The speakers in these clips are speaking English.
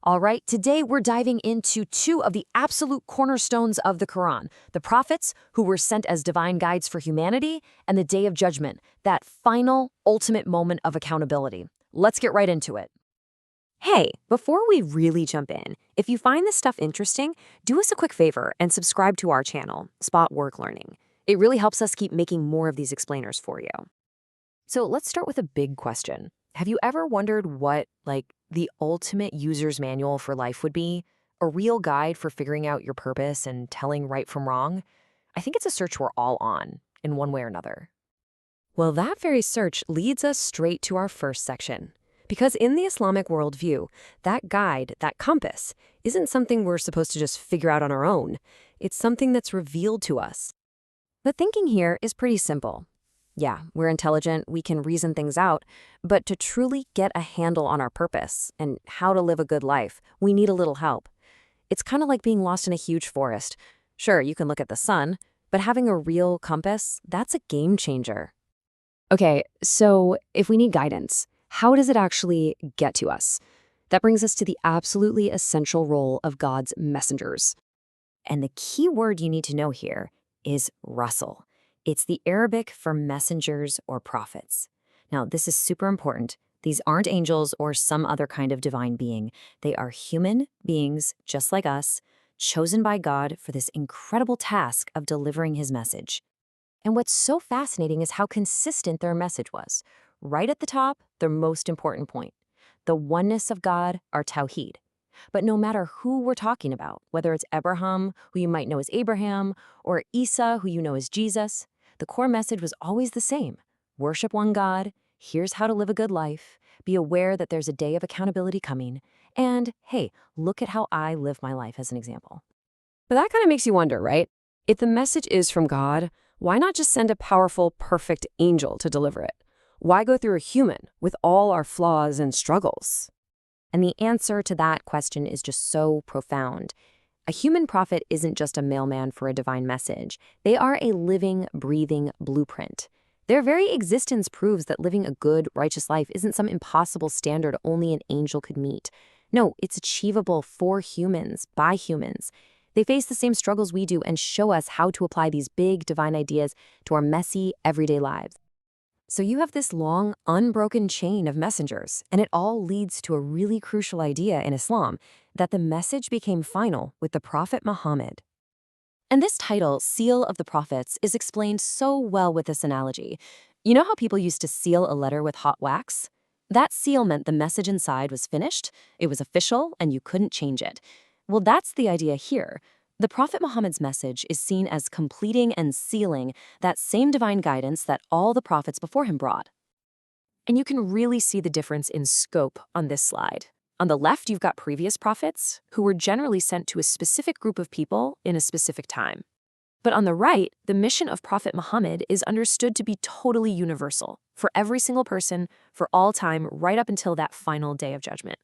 All right, today we're diving into two of the absolute cornerstones of the Quran, the prophets who were sent as divine guides for humanity, and the Day of Judgment, that final, ultimate moment of accountability. Let's get right into it. Hey, before we really jump in, if you find this stuff interesting, do us a quick favor and subscribe to our channel, Spot Work Learning. It really helps us keep making more of these explainers for you. So let's start with a big question. Have you ever wondered what, the ultimate user's manual for life would be? A real guide for figuring out your purpose and telling right from wrong? I think it's a search we're all on, in one way or another. Well, that very search leads us straight to our first section. Because in the Islamic worldview, that guide, that compass, isn't something we're supposed to just figure out on our own. It's something that's revealed to us. The thinking here is pretty simple. Yeah, we're intelligent, we can reason things out, but to truly get a handle on our purpose and how to live a good life, we need a little help. It's kind of like being lost in a huge forest. Sure, you can look at the sun, but having a real compass, that's a game changer. Okay, so if we need guidance, how does it actually get to us? That brings us to the absolutely essential role of God's messengers. And the key word you need to know here is Rusul. It's the Arabic for messengers or prophets. Now, this is super important. These aren't angels or some other kind of divine being. They are human beings, just like us, chosen by God for this incredible task of delivering his message. And what's so fascinating is how consistent their message was. Right at the top, their most important point. The oneness of God, our Tawhid. But no matter who we're talking about, whether it's Abraham, who you might know as Ibrahim, or Isa, who you know as Jesus, the core message was always the same. Worship one God, here's how to live a good life, be aware that there's a day of accountability coming, and hey, look at how I live my life as an example. But that kind of makes you wonder, right? If the message is from God, why not just send a powerful, perfect angel to deliver it? Why go through a human with all our flaws and struggles? And the answer to that question is just so profound. A human prophet isn't just a mailman for a divine message. They are a living, breathing blueprint. Their very existence proves that living a good, righteous life isn't some impossible standard only an angel could meet. No, it's achievable for humans, by humans. They face the same struggles we do and show us how to apply these big divine ideas to our messy, everyday lives. So you have this long, unbroken chain of messengers, and it all leads to a really crucial idea in Islam, that the message became final with the Prophet Muhammad. And this title, Seal of the Prophets, is explained so well with this analogy. You know how people used to seal a letter with hot wax? That seal meant the message inside was finished, it was official, and you couldn't change it. Well, that's the idea here. The Prophet Muhammad's message is seen as completing and sealing that same divine guidance that all the prophets before him brought. And you can really see the difference in scope on this slide. On the left, you've got previous prophets, who were generally sent to a specific group of people in a specific time. But on the right, the mission of Prophet Muhammad is understood to be totally universal, for every single person, for all time, right up until that final day of judgment.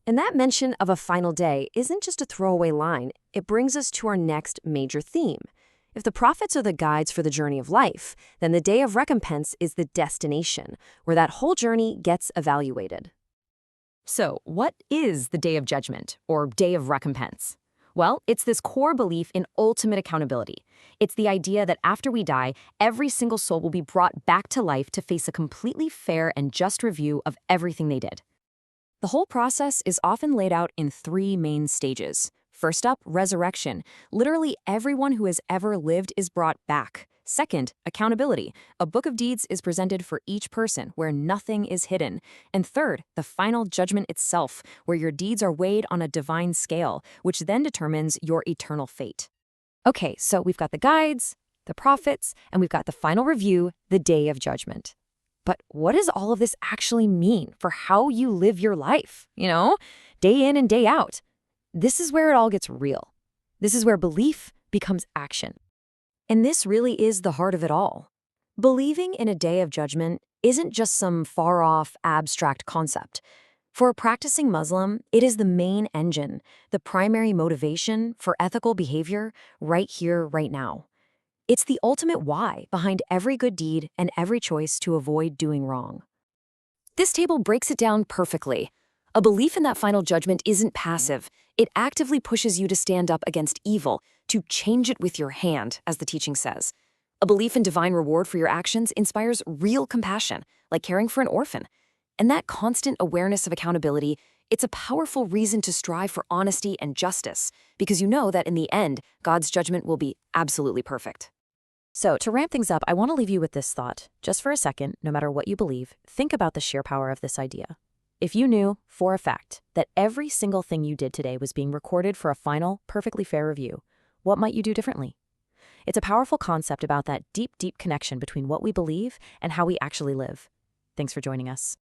And that mention of a final day isn't just a throwaway line. It brings us to our next major theme. If the prophets are the guides for the journey of life, then the day of recompense is the destination, where that whole journey gets evaluated. So, what is the Day of Judgment, or Day of Recompense? Well, it's this core belief in ultimate accountability. It's the idea that after we die, every single soul will be brought back to life to face a completely fair and just review of everything they did. The whole process is often laid out in three main stages. First up, resurrection. Literally everyone who has ever lived is brought back. Second, accountability. A book of deeds is presented for each person where nothing is hidden. And third, the final judgment itself, where your deeds are weighed on a divine scale, which then determines your eternal fate. Okay, so we've got the guides, the prophets, and we've got the final review, the Day of Judgment. But what does all of this actually mean for how you live your life, day in and day out? This is where it all gets real. This is where belief becomes action. And this really is the heart of it all. Believing in a day of judgment isn't just some far-off, abstract concept. For a practicing Muslim, it is the main engine, the primary motivation for ethical behavior right here, right now. It's the ultimate why behind every good deed and every choice to avoid doing wrong. This table breaks it down perfectly. A belief in that final judgment isn't passive. It actively pushes you to stand up against evil, to change it with your hand, as the teaching says. A belief in divine reward for your actions inspires real compassion, like caring for an orphan. And that constant awareness of accountability, it's a powerful reason to strive for honesty and justice, because you know that in the end, God's judgment will be absolutely perfect. So, to ramp things up, I want to leave you with this thought. Just for a second, no matter what you believe, think about the sheer power of this idea. If you knew, for a fact, that every single thing you did today was being recorded for a final, perfectly fair review, what might you do differently? It's a powerful concept about that deep, deep connection between what we believe and how we actually live. Thanks for joining us.